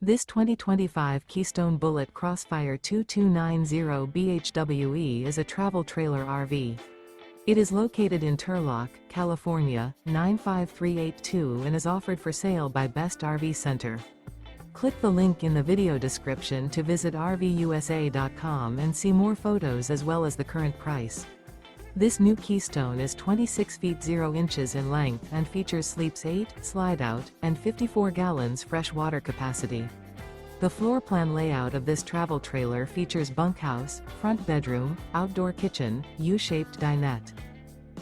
This 2025 Keystone Bullet Crossfire 2290 BHWE is a travel trailer RV. It is located in Turlock, California, 95382 and is offered for sale by Best RV Center. Click the link in the video description to visit RVUSA.com and see more photos as well as the current price. This new Keystone is 26 feet 0 inches in length and features sleeps 8, slide-out, and 54 gallons fresh water capacity. The floor plan layout of this travel trailer features bunkhouse, front bedroom, outdoor kitchen, U-shaped dinette.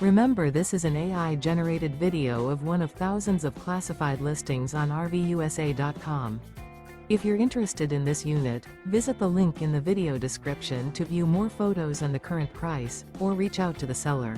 Remember, this is an AI-generated video of one of thousands of classified listings on RVUSA.com. If you're interested in this unit, visit the link in the video description to view more photos and the current price, or reach out to the seller.